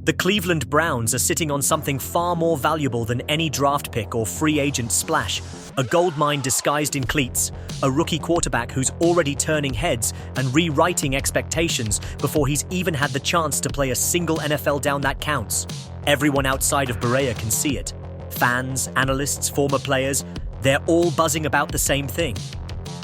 The Cleveland Browns are sitting on something far more valuable than any draft pick or free agent splash, a goldmine disguised in cleats, a rookie quarterback who's already turning heads and rewriting expectations before he's even had the chance to play a single NFL down that counts. Everyone outside of Berea can see it. Fans, analysts, former players, they're all buzzing about the same thing.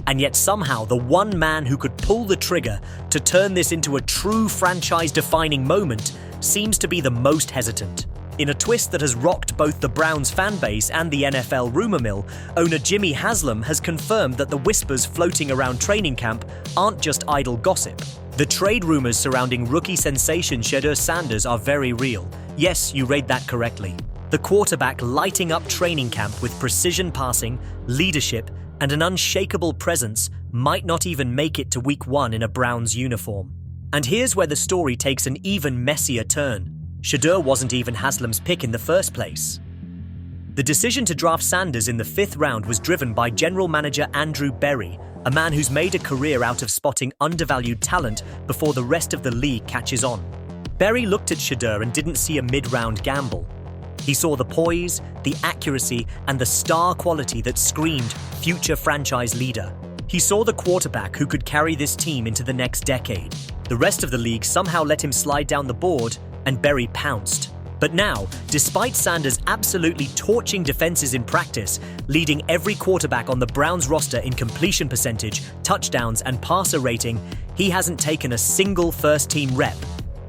And yet somehow the one man who could pull the trigger to turn this into a true franchise-defining moment seems to be the most hesitant. In a twist that has rocked both the Browns fan base and the NFL rumor mill, owner Jimmy Haslam has confirmed that the whispers floating around training camp aren't just idle gossip. The trade rumors surrounding rookie sensation Shadore Sanders are very real. Yes, you read that correctly. The quarterback lighting up training camp with precision passing, leadership, and an unshakable presence might not even make it to week 1 in a Browns uniform. And here's where the story takes an even messier turn. Shedeur wasn't even Haslam's pick in the first place. The decision to draft Sanders in the 5th round was driven by general manager Andrew Berry, a man who's made a career out of spotting undervalued talent before the rest of the league catches on. Berry looked at Shedeur and didn't see a mid-round gamble. He saw the poise, the accuracy, and the star quality that screamed future franchise leader. He saw the quarterback who could carry this team into the next decade. The rest of the league somehow let him slide down the board, and Berry pounced. But now, despite Sanders absolutely torching defenses in practice, leading every quarterback on the Browns roster in completion percentage, touchdowns, and passer rating, he hasn't taken a single first-team rep.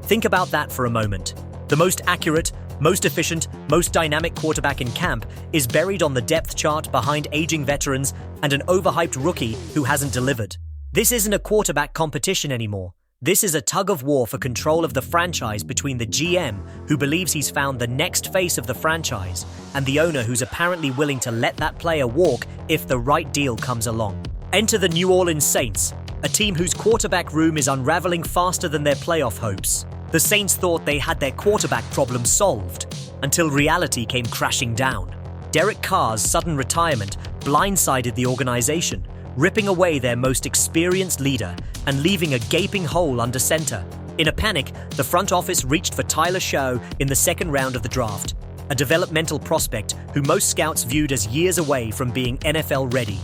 Think about that for a moment. The most accurate, most efficient, most dynamic quarterback in camp is buried on the depth chart behind aging veterans and an overhyped rookie who hasn't delivered. This isn't a quarterback competition anymore. This is a tug-of-war for control of the franchise between the GM, who believes he's found the next face of the franchise, and the owner who's apparently willing to let that player walk if the right deal comes along. Enter the New Orleans Saints, a team whose quarterback room is unraveling faster than their playoff hopes. The Saints thought they had their quarterback problem solved, until reality came crashing down. Derek Carr's sudden retirement blindsided the organization, ripping away their most experienced leader and leaving a gaping hole under center. In a panic, the front office reached for Tyler Shaw in the 2nd round of the draft, a developmental prospect who most scouts viewed as years away from being NFL ready.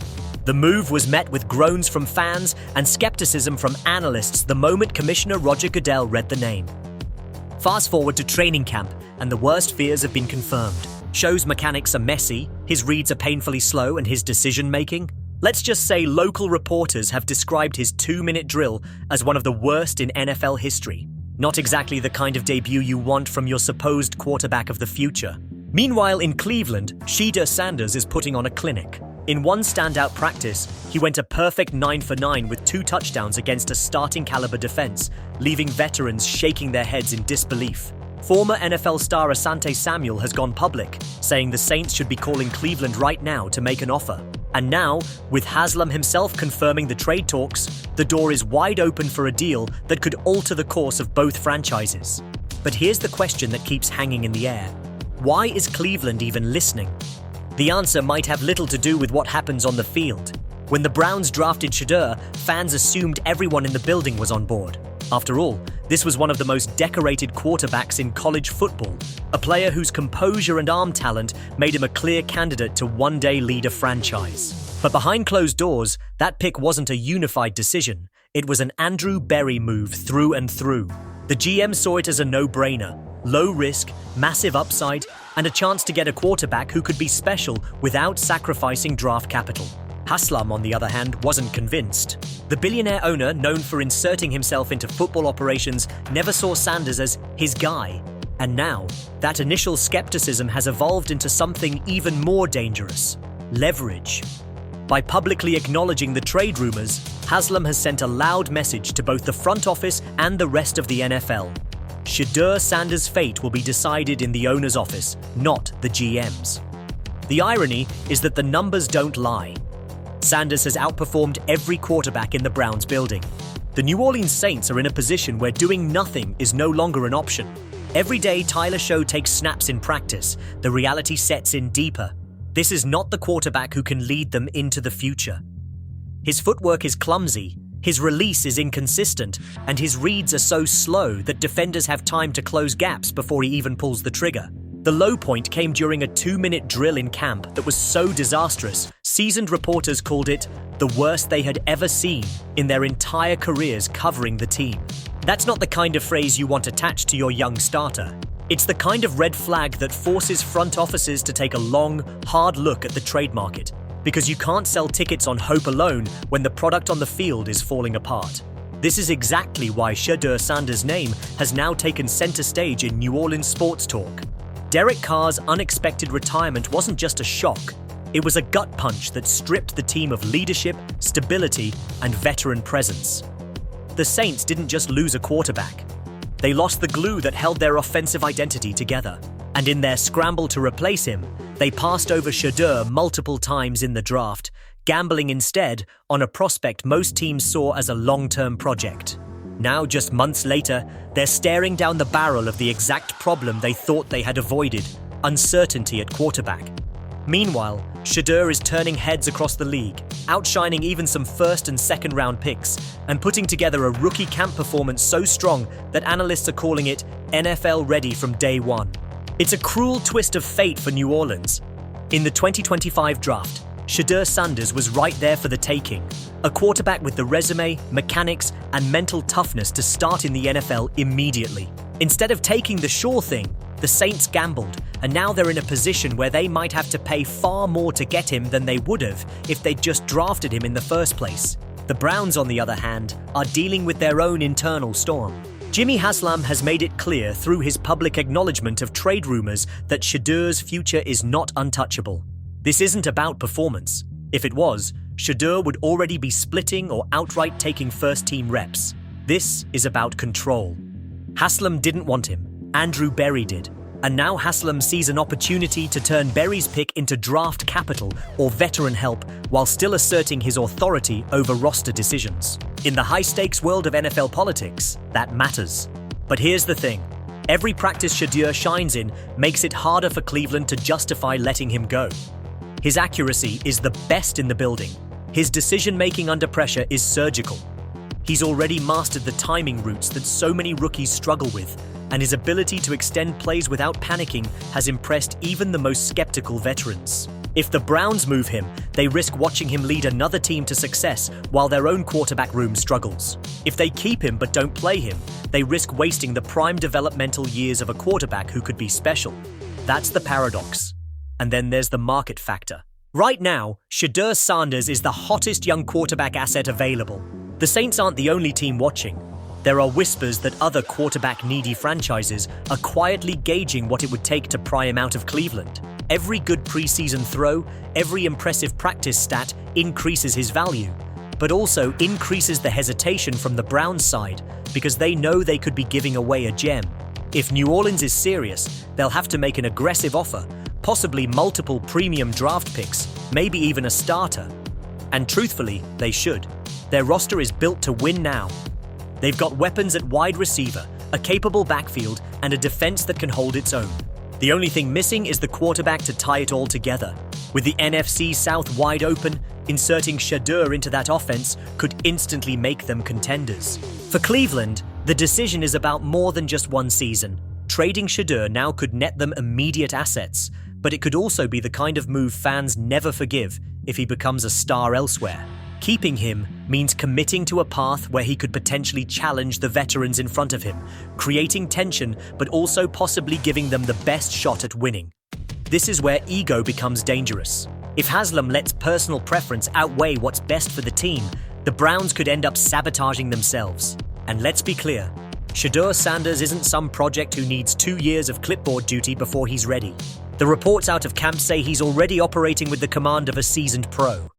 The move was met with groans from fans and skepticism from analysts the moment Commissioner Roger Goodell read the name. Fast forward to training camp, and the worst fears have been confirmed. Show's mechanics are messy, his reads are painfully slow, and his decision-making? Let's just say local reporters have described his 2-minute drill as one of the worst in NFL history. Not exactly the kind of debut you want from your supposed quarterback of the future. Meanwhile, in Cleveland, Shadore Sanders is putting on a clinic. In one standout practice, he went a perfect 9 for 9 with 2 touchdowns against a starting-caliber defense, leaving veterans shaking their heads in disbelief. Former NFL star Asante Samuel has gone public, saying the Saints should be calling Cleveland right now to make an offer. And now, with Haslam himself confirming the trade talks, the door is wide open for a deal that could alter the course of both franchises. But here's the question that keeps hanging in the air. Why is Cleveland even listening? The answer might have little to do with what happens on the field. When the Browns drafted Shedeur, fans assumed everyone in the building was on board. After all, this was one of the most decorated quarterbacks in college football, a player whose composure and arm talent made him a clear candidate to one day lead a franchise. But behind closed doors, that pick wasn't a unified decision. It was an Andrew Berry move through and through. The GM saw it as a no-brainer. Low risk, massive upside, and a chance to get a quarterback who could be special without sacrificing draft capital. Haslam, on the other hand, wasn't convinced. The billionaire owner, known for inserting himself into football operations, never saw Sanders as his guy. And now, that initial skepticism has evolved into something even more dangerous: leverage. By publicly acknowledging the trade rumors, Haslam has sent a loud message to both the front office and the rest of the NFL. Shadore Sanders' fate will be decided in the owner's office, not the GM's. The irony is that the numbers don't lie. Sanders has outperformed every quarterback in the Browns building. The New Orleans Saints are in a position where doing nothing is no longer an option. Every day Tyler Shaw takes snaps in practice, the reality sets in deeper. This is not the quarterback who can lead them into the future. His footwork is clumsy, His release is inconsistent, and his reads are so slow that defenders have time to close gaps before he even pulls the trigger. The low point came during a 2-minute drill in camp that was so disastrous, seasoned reporters called it the worst they had ever seen in their entire careers covering the team. That's not the kind of phrase you want attached to your young starter. It's the kind of red flag that forces front offices to take a long, hard look at the trade market, because you can't sell tickets on hope alone when the product on the field is falling apart. This is exactly why Shadore Sanders' name has now taken center stage in New Orleans sports talk. Derek Carr's unexpected retirement wasn't just a shock, it was a gut punch that stripped the team of leadership, stability, and veteran presence. The Saints didn't just lose a quarterback. They lost the glue that held their offensive identity together, and in their scramble to replace him, they passed over Shedeur multiple times in the draft, gambling instead on a prospect most teams saw as a long-term project. Now, just months later, they're staring down the barrel of the exact problem they thought they had avoided: uncertainty at quarterback. Meanwhile, Shedeur is turning heads across the league, outshining even some first and second round picks, and putting together a rookie camp performance so strong that analysts are calling it NFL ready from day one. It's a cruel twist of fate for New Orleans. In the 2025 draft, Shadore Sanders was right there for the taking, a quarterback with the resume, mechanics, and mental toughness to start in the NFL immediately. Instead of taking the sure thing, the Saints gambled, and now they're in a position where they might have to pay far more to get him than they would have if they'd just drafted him in the first place. The Browns, on the other hand, are dealing with their own internal storm. Jimmy Haslam has made it clear through his public acknowledgement of trade rumors that Shadeur's future is not untouchable. This isn't about performance. If it was, Shedeur would already be splitting or outright taking first-team reps. This is about control. Haslam didn't want him. Andrew Berry did. And now Haslam sees an opportunity to turn Berry's pick into draft capital or veteran help while still asserting his authority over roster decisions. In the high-stakes world of NFL politics, that matters. But here's the thing. Every practice Shedeur shines in makes it harder for Cleveland to justify letting him go. His accuracy is the best in the building. His decision-making under pressure is surgical. He's already mastered the timing routes that so many rookies struggle with, and his ability to extend plays without panicking has impressed even the most skeptical veterans. If the Browns move him, they risk watching him lead another team to success while their own quarterback room struggles. If they keep him but don't play him, they risk wasting the prime developmental years of a quarterback who could be special. That's the paradox. And then there's the market factor. Right now, Shadore Sanders is the hottest young quarterback asset available. The Saints aren't the only team watching. There are whispers that other quarterback-needy franchises are quietly gauging what it would take to pry him out of Cleveland. Every good preseason throw, every impressive practice stat increases his value, but also increases the hesitation from the Browns side because they know they could be giving away a gem. If New Orleans is serious, they'll have to make an aggressive offer, possibly multiple premium draft picks, maybe even a starter. And truthfully, they should. Their roster is built to win now. They've got weapons at wide receiver, a capable backfield, and a defense that can hold its own. The only thing missing is the quarterback to tie it all together. With the NFC South wide open, inserting Shedeur into that offense could instantly make them contenders. For Cleveland, the decision is about more than just one season. Trading Shedeur now could net them immediate assets, but it could also be the kind of move fans never forgive if he becomes a star elsewhere. Keeping him means committing to a path where he could potentially challenge the veterans in front of him, creating tension but also possibly giving them the best shot at winning. This is where ego becomes dangerous. If Haslam lets personal preference outweigh what's best for the team, the Browns could end up sabotaging themselves. And let's be clear, Shadore Sanders isn't some project who needs 2 years of clipboard duty before he's ready. The reports out of camp say he's already operating with the command of a seasoned pro.